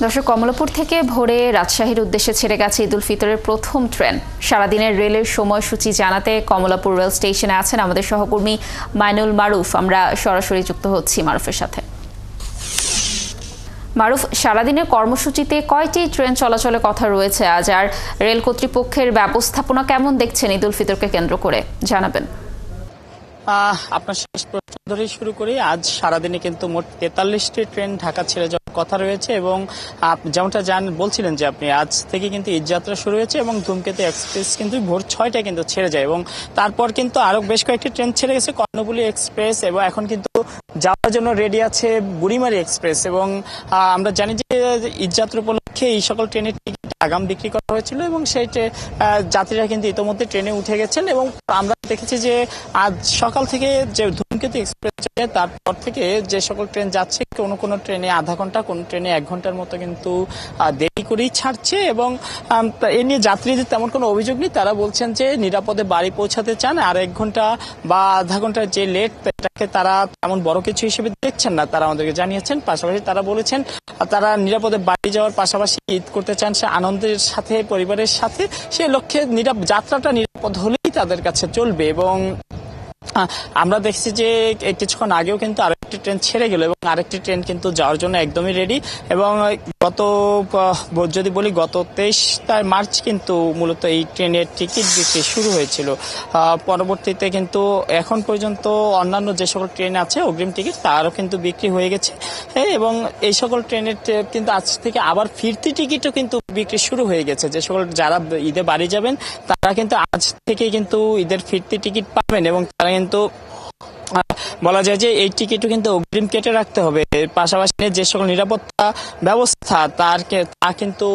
দর্শক, কমলাপুর থেকে ভোরে রাজশাহীর উদ্দেশ্যে ছেড়ে গেছে ঈদুল ফিতরের প্রথম ট্রেন। সারাদিনের রেলের সময়সূচি জানাতে কমলাপুর রেল স্টেশনে আছেন আমাদের সহকর্মী মাইনুল মারুফ। আমরা সরাসরি যুক্ত হচ্ছি মারুফের সাথে। মারুফ, সারাদিনের কর্মসূচিতে কয়টি ট্রেন চলাচলের কথা রয়েছে আজ, আর রেল কর্তৃপক্ষের ব্যবস্থাপনা কেমন দেখছেন ঈদুল ফিতরকে কেন্দ্র করে, জানাবেন। আপনার শেষ প্রশ্ন ধরেই শুরু করি। আজ সারাদিনে কিন্তু মোট 43টি ট্রেন ঢাকা ছেড়ে যাওয়ার কথা রয়েছে এবং যেমনটা বলছিলেন যে আপনি, আজ থেকে কিন্তু ঈদ যাত্রা শুরু হয়েছে এবং ধূমকেতু এক্সপ্রেস কিন্তু ভোর 6টায় কিন্তু ছেড়ে যায় এবং তারপর কিন্তু আরো বেশ কয়েকটি ট্রেন ছেড়ে গেছে। কর্ণফুলী এক্সপ্রেস এবং এখন কিন্তু যাওয়ার জন্য রেডি আছে বুড়িমারি এক্সপ্রেস এবং আমরা জানি যে ঈদ যাত্রা উপলক্ষে এই সকল ট্রেনের টিকিট আগাম বিক্রি করা হয়েছিল এবং সেই যাত্রীরা কিন্তু ইতোমধ্যে ট্রেনে উঠে গেছেন এবং আমরা দেখেছি যে আজ সকাল থেকে যে ধূমকেতু এক্সপ্রেস তারপর থেকে যে সকল ট্রেন যাচ্ছে, কোনো ট্রেনে আধা ঘন্টা, কোনো ট্রেনে 1 ঘন্টার মতো কিন্তু দেরি করেই ছাড়ছে এবং এ নিয়ে যাত্রীদের তেমন কোনো অভিযোগ নেই। তারা বলছেন যে নিরাপদে বাড়ি পৌঁছাতে চান, আর 1 ঘন্টা বা আধা ঘন্টার যে লেট, এটাকে তারা তেমন বড় কিছু হিসেবে দেখছেন না, তারা আমাদেরকে জানিয়েছেন। পাশাপাশি তারা বলেছেন তারা নিরাপদে বাড়ি যাওয়ার পাশাপাশি ঈদ করতে চান সে আনন্দের সাথে, পরিবারের সাথে। সেই লক্ষ্যে যাত্রাটা নিরাপদ হলেই তাদের কাছে চলবে এবং আমরা দেখছি যে কিছুক্ষণ আগেও কিন্তু আরেকটি ট্রেন ছেড়ে গেল এবং আরেকটি ট্রেন কিন্তু যাওয়ার জন্য একদমই রেডি এবং যদি বলি গত 23 মার্চ কিন্তু মূলত এই ট্রেনের টিকিট বিক্রি শুরু হয়েছিল। পরবর্তীতে কিন্তু এখন পর্যন্ত অন্যান্য যে সকল ট্রেন আছে অগ্রিম টিকিট তারও কিন্তু বিক্রি হয়ে গেছে এবং এই সকল ট্রেনের কিন্তু আজ থেকে আবার ফিরতি টিকিটও কিন্তু বিক্রি শুরু হয়ে গেছে। যে সকল যারা ঈদে বাড়ি যাবেন তারা কিন্তু আজ থেকে কিন্তু ঈদের ফিরতি টিকিট পাবেন এবং তারা কিন্তু বলা যায় যে এই টিকিটও কিন্তু অগ্রিম কেটে রাখতে হবে। পাশাপাশি যে সকল নিরাপত্তা ব্যবস্থা তা কিন্তু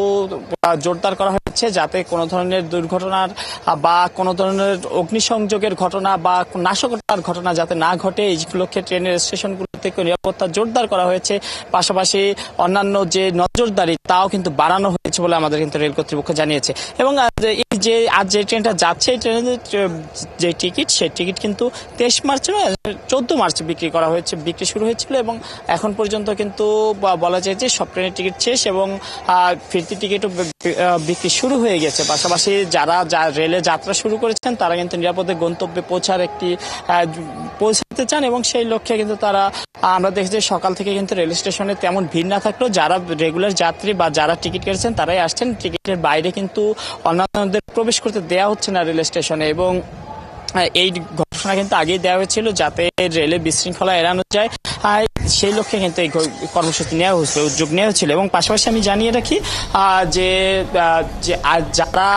জোরদার করা হচ্ছে যাতে কোনো ধরনের দুর্ঘটনার বা কোনো ধরনের অগ্নিসংযোগের ঘটনা বা নাশকতার ঘটনা যাতে না ঘটে, এই লক্ষ্যে ট্রেনের স্টেশনগুলো থেকে নিরাপত্তা জোরদার করা হয়েছে। পাশাপাশি অন্যান্য যে নজরদারি তাও কিন্তু বাড়ানো হয়েছে বলে আমাদের কিন্তু রেল কর্তৃপক্ষ জানিয়েছে এবং এই যে আজ যে ট্রেনটা যাচ্ছে এই ট্রেনের যে টিকিট, সেই টিকিট কিন্তু 23 মার্চ 14 মার্চ বিক্রি শুরু হয়েছিল এবং এখন পর্যন্ত কিন্তু বলা যায় যে সব ট্রেনের টিকিট শেষ এবং ফিরতি টিকিটও বিক্রি শুরু হয়ে গেছে। পাশাপাশি যারা রেলে যাত্রা শুরু করেছেন তারা কিন্তু নিরাপদে গন্তব্যে পৌঁছাতে চান এবং সেই লক্ষ্যে কিন্তু তারা, আমরা দেখছি সকাল থেকে কিন্তু রেল স্টেশনে তেমন ভিড় না থাকলেও যারা রেগুলার যাত্রী বা যারা টিকিট কেটেছেন তারাই আসছেন। টিকিটের বাইরে কিন্তু অন্যান্যদের প্রবেশ করতে দেওয়া হচ্ছে না রেল স্টেশনে এবং এই ঘোষণা কিন্তু আগেই দেওয়া হয়েছিল যাতে রেলে বিশৃঙ্খলা এড়ানো যায়, সেই লক্ষ্যে কিন্তু এই কর্মসূচি নেওয়া হয়েছিল, উদ্যোগ নেওয়া হয়েছিল। এবং পাশাপাশি আমি জানিয়ে রাখি যে যারা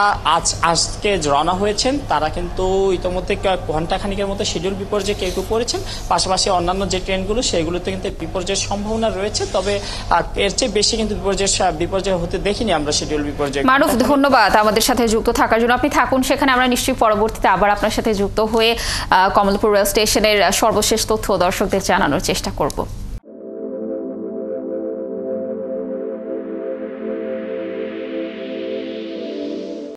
আজকে রওনা হয়েছেন তারা কিন্তু ইতোমধ্যে ঘণ্টাখানিকের মতো শিডিউল বিপর্যয়ে কেউ পড়েছেন। পাশাপাশি অন্যান্য যে ট্রেনগুলো সেগুলোতে কিন্তু বিপর্যয়ের সম্ভাবনা রয়েছে, তবে এর চেয়ে বেশি কিন্তু বিপর্যয় হতে দেখিনি আমরা শিডিউল বিপর্যয়। মারুফ, ধন্যবাদ আমাদের সাথে যুক্ত থাকার জন্য। আপনি থাকুন সেখানে, আমরা নিশ্চয়ই পরবর্তীতে আবার আপনার সাথে যুক্ত হয়ে কমলাপুর রেল স্টেশনের সর্বশেষ তথ্য দর্শকদের জানানোর চেষ্টা করব।